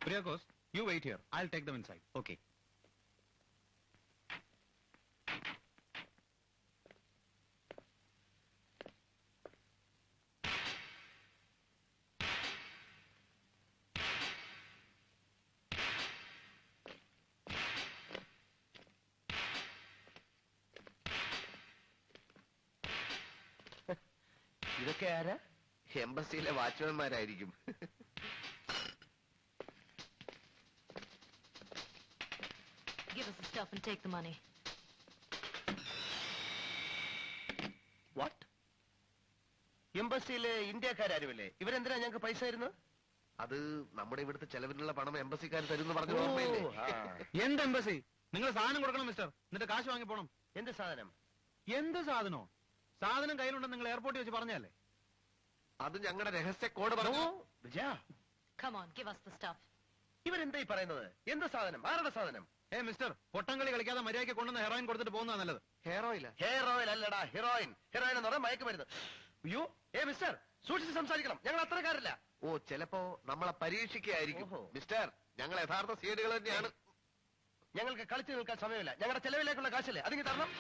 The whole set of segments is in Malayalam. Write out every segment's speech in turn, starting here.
Priakos, you wait here. I'll take them inside. Okay. ഇതൊക്കെ ആരാ? എംബസിയിലെ വാച്ച്മാൻമാരായിരിക്കും. Give us the stuff and take the money. What? എംബസിയിലെ ഇന്ത്യക്കാരുമില്ലേ? ഇവരെന്തിനാ ഞങ്ങൾക്ക് പൈസ തരുന്നത്? അത് നമ്മുടെ ഇവിടുത്തെ ചെലവിനുള്ള പണം എംബസിക്കാർ തരുമെന്ന് പറഞ്ഞു ഓർമ്മയില്ലേ? എന്ത് എംബസി? നിങ്ങൾ സാധനം കൊടുക്കണം മിസ്റ്റർ, എന്നിട്ട് കാശ് വാങ്ങി പോണം. എന്ത് സാധനം? എന്ത് സാധനോ? സാധനം കയ്യിലുണ്ടെന്ന് നിങ്ങൾ എയർപോർട്ടിൽ വെച്ച് പറഞ്ഞല്ലേ? അത് ഞങ്ങളുടെ രഹസ്യ കോഡ് പറഞ്ഞു. വിജയ, Come on, give us the stuff. ഇവരെന്തായി പറയുന്നത്? എന്ത് സാധനം? ആരുടെ സാധനം? മിസ്റ്റർ, പൊട്ടംകളി കളിക്കാതെ മര്യാദയ്ക്ക് കൊണ്ടുവന്ന് ഹെറോയിൻ കൊടുത്തിട്ട് പോകുന്നതാണ് നല്ലത്. ഹെയർ ഓയില? ഹെയർ ഓയിൽ അല്ലടാ, ഹെറോയിൻ. ഹെറോയിൻ എന്ന് പറഞ്ഞാൽ മയക്കുമരുന്ന്. അയ്യോ, മിസ്റ്റർ, സൂക്ഷിച്ച് സംസാരിക്കണം. ഞങ്ങൾ അത്രക്കാരില്ല. ഓ, ചിലപ്പോ നമ്മളെ പരീക്ഷിക്കുകയായിരിക്കും. ഓഹോ. മിസ്റ്റർ, ഞങ്ങൾ യഥാർത്ഥ സീഡുകൾ തന്നെയാണ്. ഞങ്ങൾക്ക് കളിച്ചു നിൽക്കാൻ സമയമില്ല. ഞങ്ങളുടെ ചെലവിലേക്കുള്ള കാശല്ലേ അതിങ്ങ് തരണം.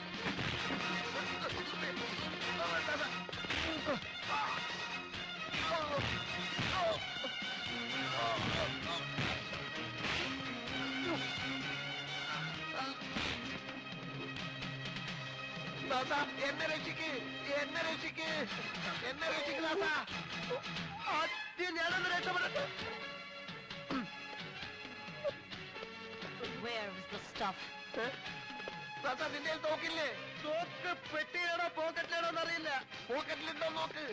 എന്നെ രക്ഷിക്ക്, എന്നെ രക്ഷിക്ക്, എന്നെ രക്ഷിക്ക് ദാസാ. ആദ്യം ഞാനൊന്ന് രക്ഷപ്പെടട്ടെ. Where is the stuff? ദാസാ, നിന്റെ തോക്കില്ലേ? തോക്ക് പെട്ടിയാണോ പോക്കറ്റിലാണോ എന്നറിയില്ല. പോക്കറ്റിലുണ്ടോ നോക്ക്.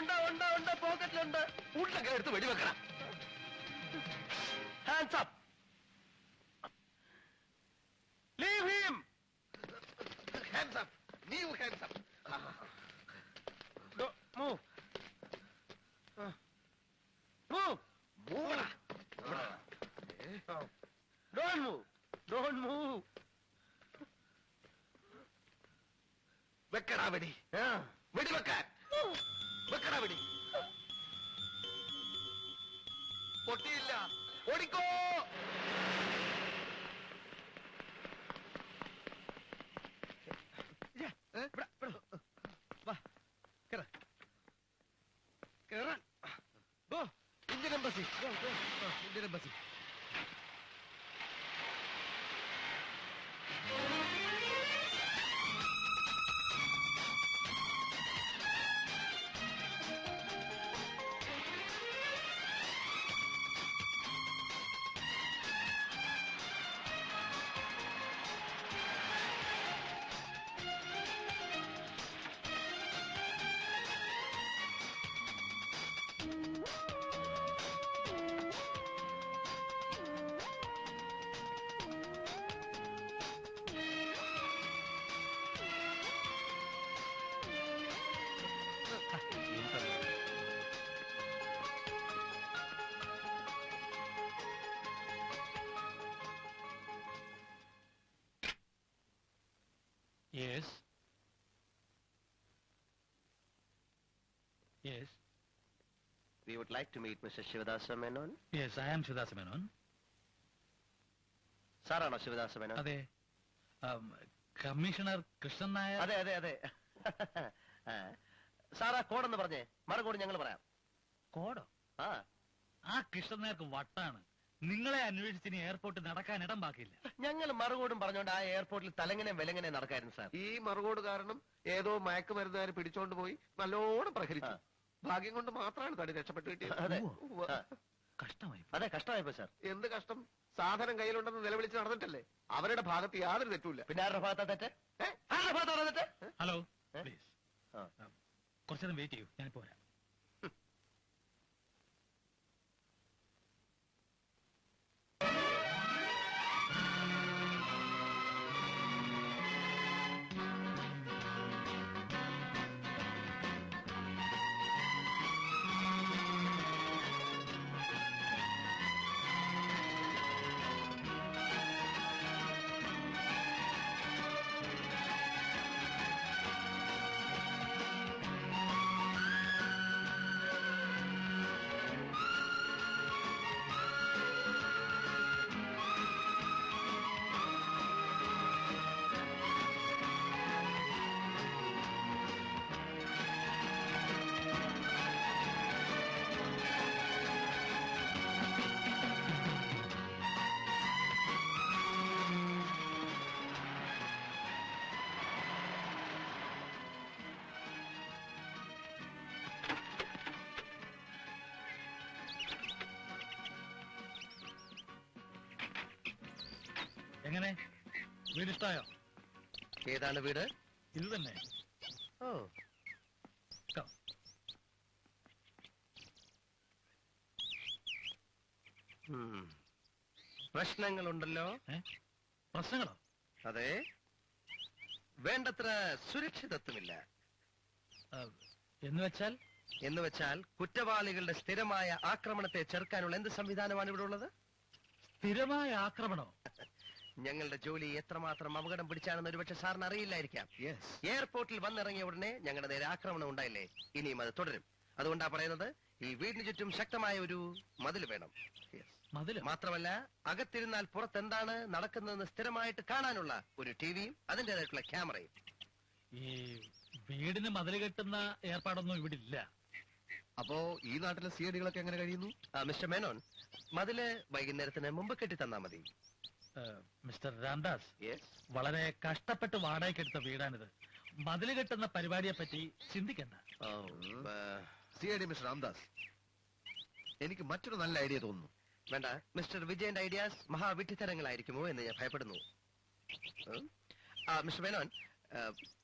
ഉണ്ട് ഉണ്ട് ഉണ്ട്, പോക്കറ്റിലുണ്ട്. ഉള്ളൊക്കെ എടുത്ത് വെടിവെക്കണം. Hands up. Leave him. Hands up. നീ ഹാൻഡ്സ് അപ്പ്. Move move. മൂവടാ. Don't move, don't move. വെക്കടാ വെടി. വെടിവെക്കാൻ വെക്കടാ വെടി. പൊട്ടിയില്ല. ഓടിക്കോ. Indian embassy, Indian embassy. Yes. Yes. We would like to meet Mr. Shivadasa Menon. Yes, I am Shivadasa Menon. സാറാണോ ശിവദാസ മേനോൻ? അതെ. കമ്മീഷണർ കൃഷ്ണൻ നായർ. അതെ അതെ അതെ. സാറാ കോഡെന്ന് പറഞ്ഞേ, മറുകോട് ഞങ്ങൾ പറയാം. കോടോ? ആ കൃഷ്ണൻ നായർക്ക് വട്ടാണ്. നിങ്ങളെ അന്വേഷിച്ചിനി എയർപോർട്ട് നടക്കാൻ ഇടം ബാക്കിയില്ല. ഞങ്ങൾ മറുകോടും പറഞ്ഞോണ്ട് ആ എയർപോർട്ടിൽ തലങ്ങനെ വിലങ്ങനെ നടക്കായിരുന്നു സാർ. ഈ മറുകോട് കാരണം ഏതോ മയക്കുമരുന്നുകാർ പിടിച്ചോണ്ട് പോയി നല്ലോണം പ്രഹരിച്ചു. ഭാഗ്യം കൊണ്ട് മാത്രമാണ് തടി രക്ഷപ്പെട്ടു കിട്ടിയത്. അതെ, കഷ്ടമായി. അതെ കഷ്ടമായിപ്പോ സാർ. എന്ത് കഷ്ടം? സാധനം കയ്യിലുണ്ടെന്ന് നിലവിളിച്ച് നടന്നിട്ടല്ലേ? അവരുടെ ഭാഗത്ത് യാതൊരു തെറ്റുമില്ല. പിന്നെ ആരുടെ ഭാഗത്താ തെറ്റ്? ആരുടെ ഭാഗത്താണോ തെറ്റ്? ഹലോ, പ്ലീസ് കുറച്ചു നേരം വെയിറ്റ് ചെയ്യൂ, ഞാനിപ്പോ വരാം. എങ്ങനെ വീട് ഇഷ്ടായോ? ഏതാണ് വീട്? ഇത് തന്നെ. ഓ, Come. പ്രശ്നങ്ങളുണ്ടല്ലോ. പ്രശ്നങ്ങളോ? അതെ, വേണ്ടത്ര സുരക്ഷിതത്വമില്ല. എന്ന് വെച്ചാൽ? എന്ന് വെച്ചാൽ കുറ്റവാളികളുടെ സ്ഥിരമായ ആക്രമണത്തെ ചെറുക്കാനുള്ള എന്ത് സംവിധാനമാണ് ഇവിടെ ഉള്ളത്? സ്ഥിരമായ ആക്രമണോ? ഞങ്ങളുടെ ജോലി എത്രമാത്രം അപകടം പിടിച്ചാണെന്ന് ഒരുപക്ഷെ സാറിന് അറിയില്ലായിരിക്കാം. എയർപോർട്ടിൽ വന്നിറങ്ങിയ ഉടനെ ഞങ്ങളുടെ നേരെ ആക്രമണം ഉണ്ടായില്ലേ? ഇനിയും അത് തുടരും. അതുകൊണ്ടാ പറയുന്നത്, ഈ വീടിന് ചുറ്റും ശക്തമായ ഒരു മതിൽ വേണം. മതില് മാത്രമല്ല, അകത്തിരുന്നാൽ പുറത്തെന്താണ് നടക്കുന്നതെന്ന് സ്ഥിരമായിട്ട് കാണാനുള്ള ഒരു ടിവിയും അതിൻ്റെതായിട്ടുള്ള ക്യാമറയും. ഈ വീടിന് മതില് കെട്ടുന്ന ഏർപ്പാടൊന്നും ഇവിടെ ഇല്ല. അപ്പോ ഈ നാട്ടിലെ സിഐഡികളൊക്കെ എങ്ങനെ കഴിയുന്നു? മിസ്റ്റർ മേനോൻ, മതില് വൈകുന്നേരത്തിന് മുമ്പ് കെട്ടി തന്നാ മതി. Mister Ramdas, yes. വളരെ കഷ്ടപ്പെട്ട് വാടകയ്ക്കെടുത്ത വീടാണിത്. മതില് കെട്ടുന്ന പരിപാടിയെ പറ്റി ചിന്തിക്കണ്ട. സിഐഡി മിസ്റ്റർ രാംദാസ്, എനിക്ക് മറ്റൊരു നല്ല ഐഡിയ തോന്നുന്നു. വേണ്ട, മിസ്റ്റർ വിജയന്റെ ഐഡിയാസ് മഹാവിഡ്ഢിത്തരങ്ങളായിരിക്കുമോ എന്ന് ഞാൻ ഭയപ്പെടുന്നു. മിസ്റ്റർ മേനോൻ,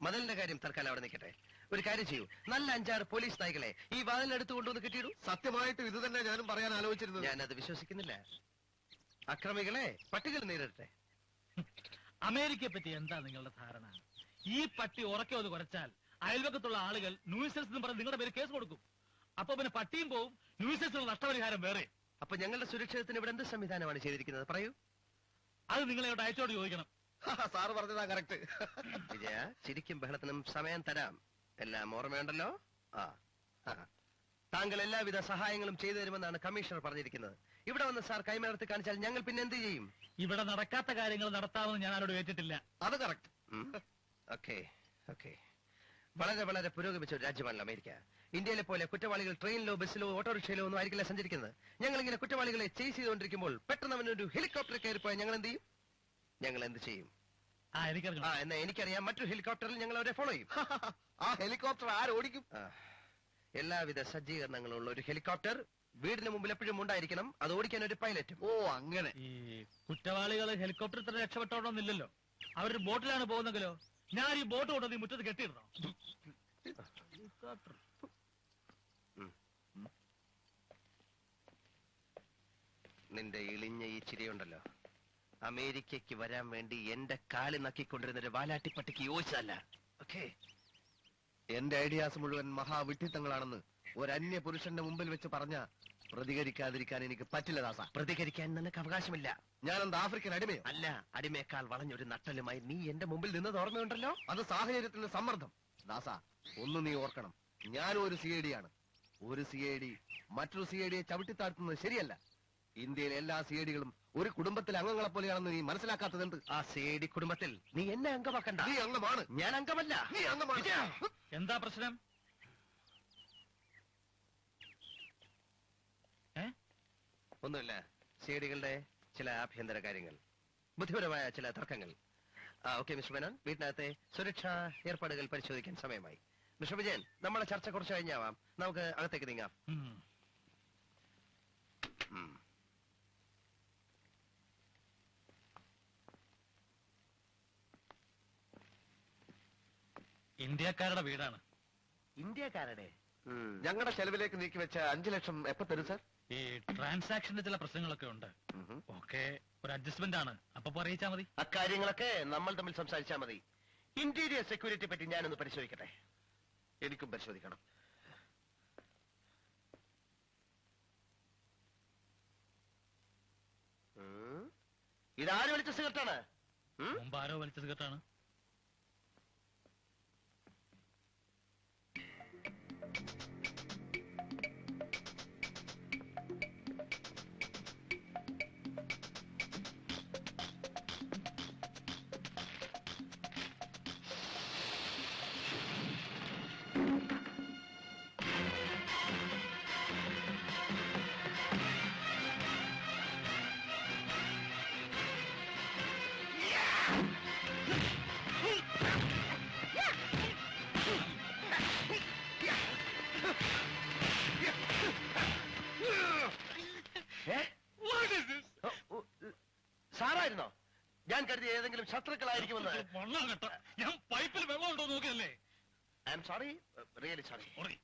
മതിലിന്റെ കാര്യം തൽക്കാലം അവിടെ നിൽക്കട്ടെ. ഒരു കാര്യം ചെയ്യൂ, നല്ല 5-6 പോലീസ് നായ്ക്കളെ ഈ വാതിലെടുത്ത് കൊണ്ടുവന്ന് കിട്ടിയിടൂ. സത്യമായിട്ടും ഇത് തന്നെ ഞാനും പറയാൻ ആലോചിച്ചിരുന്നു. ഞാനത് വിശ്വസിക്കുന്നില്ല. അക്രമികളെ പട്ടികൾ നേരിടട്ടെ. അമേരിക്കയെ പറ്റി എന്താ നിങ്ങളുടെ ധാരണ? ഈ പട്ടി ഉറക്കെ ഒന്ന് കുറച്ചാൽ അയൽവക്കത്തുള്ള ആളുകൾ ന്യൂസൻസ് എന്ന് പറഞ്ഞ് നിങ്ങളുടെ പേര് കേസ് കൊടുക്കും. അപ്പൊ പിന്നെ പട്ടിയും പോവും, ന്യൂസൻസിനുള്ള നഷ്ടപരിഹാരം വേറെ. അപ്പൊ ഞങ്ങളുടെ സുരക്ഷിതത്തിന് ഇവിടെ എന്ത് സംവിധാനമാണ് ചെയ്തിരിക്കുന്നത്? പറയൂ. അത് നിങ്ങളെ അയച്ചോട് ചോദിക്കണം. സാറ് പറഞ്ഞതാ കറക്റ്റ്. വിജയ, ചിരിക്കും ബഹളത്തിനും സമയം തരാം. എല്ലാം ഓർമ്മയുണ്ടല്ലോ? താങ്കൾ എല്ലാവിധ സഹായങ്ങളും ചെയ്തു തരുമെന്നാണ് കമ്മീഷണർ പറഞ്ഞിരിക്കുന്നത്. ഇവിടെ വന്ന് സാർ കൈമലർത്തി കാണിച്ചാൽ ഞങ്ങൾ പിന്നെ എന്ത് ചെയ്യും? ഇവിടെ നടക്കാത്ത കാര്യങ്ങൾ നടത്താമെന്ന് ഞാൻ ആരോട് ഏറ്റിട്ടില്ല. അത് കറക്റ്റ്. Okay okay. വളരെ വളരെ പുരോഗമിച്ച ഒരു രാജ്യമാണല്ലോ അമേരിക്ക. ഇന്ത്യയിലെ പോലെ കുറ്റവാളികൾ ട്രെയിനിലോ ബസ്സിലോ ഓട്ടോറിക്ഷയിലോ ഒന്നും ആയിരിക്കില്ല സഞ്ചരിക്കുന്നത്. ഞങ്ങൾ ഇങ്ങനെ കുറ്റവാളികളെ ചേസ് ചെയ്തുകൊണ്ടിരിക്കുമ്പോൾ പെട്ടെന്ന് അവനൊരു ഹെലികോപ്റ്റർ കയറിപ്പോയാൽ ഞങ്ങൾ എന്ത് ചെയ്യും? ഞങ്ങൾ എന്ത് ചെയ്യും? എനിക്കറിയാം. എന്നാ എനിക്കറിയാം, മറ്റൊരു ഹെലികോപ്റ്ററിൽ ഞങ്ങൾ അവരെ ഫോളോ ചെയ്യും. ആ ഹെലികോപ്റ്റർ ആരോടിക്കും? എല്ലാവിധ സജ്ജീകരണങ്ങളുള്ള ഒരു ഹെലികോപ്റ്റർ വീടിന് മുമ്പിൽ എപ്പോഴും ഉണ്ടായിരിക്കണം. അത് ഓടിക്കാൻ ഒരു പൈലറ്റും. ഓ, അങ്ങനെ. ഈ കുറ്റവാളികൾ ഹെലികോപ്റ്ററിൽ തന്നെ രക്ഷപ്പെട്ടോണമെന്നില്ലല്ലോ. അവരൊരു ബോട്ടിലാണ് പോകുന്നെങ്കിലോ? ഞാൻ ഈ ബോട്ട് കൊണ്ടത് ഈ മുറ്റത്ത് കെട്ടിയിടണം. നിന്റെ ഇളിഞ്ഞ ഈ ചിരിയുണ്ടല്ലോ, അമേരിക്കയ്ക്ക് വരാൻ വേണ്ടി എന്റെ കാല് നക്കിക്കൊണ്ടിരുന്ന ഒരു വാലാട്ടിപ്പട്ടിക്ക് യോജിച്ചതല്ല. ഓക്കെ, എന്റെ ഐഡിയാസ് മുഴുവൻ മഹാവിഡ്ഢിത്തങ്ങളാണെന്ന് ഒരു അന്യ പുരുഷന്റെ മുമ്പിൽ വെച്ച് പറഞ്ഞ പ്രതികരിക്കാതിരിക്കാൻ എനിക്ക് പറ്റില്ല ദാസ. പ്രതികരിക്കാൻ നിനക്ക് അവകാശമില്ല. ഞാനെന്താ ആഫ്രിക്കൻ അടിമയോ? അല്ല, അടിമയേക്കാൾ വളഞ്ഞൊരു നട്ടലുമായി നീ എന്റെ മുമ്പിൽ നിന്നത് ഓർമ്മയുണ്ടല്ലോ? അത് സാഹചര്യത്തിന്റെ സമ്മർദ്ദം. ദാസ, ഒന്ന് നീ ഓർക്കണം, ഞാനും ഒരു സിഐഡി ആണ്. ഒരു സിഐഡി മറ്റൊരു സിഐഡിയെ ചവിട്ടിത്താഴ്ത്തുന്നത് ശരിയല്ല. ഇന്ത്യയിലെ എല്ലാ സിഐഡികളും ഒരു കുടുംബത്തിലെ അംഗങ്ങളെ പോലെയാണെന്ന് നീ മനസ്സിലാക്കാത്തതുണ്ട്. ആ സിഐഡി കുടുംബത്തിൽ നീ എന്നെ അംഗമാക്കണ്ട. നീ അംഗമാണ്. ഞാൻ അംഗമല്ല. നീ അംഗമാണ്. എന്താ പ്രശ്നം? ഒന്നുമില്ല, സിഐഡികളുടെ ചില ആഭ്യന്തര കാര്യങ്ങൾ, ബുദ്ധിപരമായ ചില തർക്കങ്ങൾ. ഓക്കെ മിസ്റ്റർ മേനോൻ, വീട്ടിനകത്തെ സുരക്ഷാ ഏർപ്പാടുകൾ പരിശോധിക്കാൻ സമയമായി. മിസ്റ്റർ വിജയൻ, നമ്മളെ ചർച്ച കുറച്ച് കഴിഞ്ഞാവാം. നമുക്ക് അകത്തേക്ക് നീങ്ങാം. ഇന്ത്യക്കാരുടെ വീടാണ്. ഇന്ത്യക്കാരുടെ? ഞങ്ങളുടെ ചെലവിലേക്ക് നീക്കി വെച്ച 5 ലക്ഷം എപ്പോ തരും സാർ? ഈ ട്രാൻസാക്ഷന്റെ ചില പ്രശ്നങ്ങളൊക്കെ ഉണ്ട്. ഓക്കെ, ഒരു അഡ്ജസ്റ്റ്മെന്റ് ആണ്. അപ്പൊ അറിയിച്ചാ മതി. അക്കാര്യങ്ങളൊക്കെ നമ്മൾ തമ്മിൽ സംസാരിച്ചാൽ മതി. ഇന്റീരിയർ സെക്യൂരിറ്റി പറ്റി ഞാനൊന്ന് പരിശോധിക്കട്ടെ. എനിക്കും പരിശോധിക്കണം. ഇതാര് വലിച്ച സിഗരറ്റാണ്? മുമ്പ് ആരോ വലിച്ച സിഗരറ്റാണ്. സാറായിരുന്നോ? ഞാൻ കരുതിയ ഏതെങ്കിലും ശത്രുക്കളായിരിക്കുമെന്ന്. വെള്ളം കേട്ടോ, ഞാൻ പൈപ്പിൽ വെള്ളം ഉണ്ടോ നോക്കിയല്ലേ. I am sorry, really sorry. Sorry.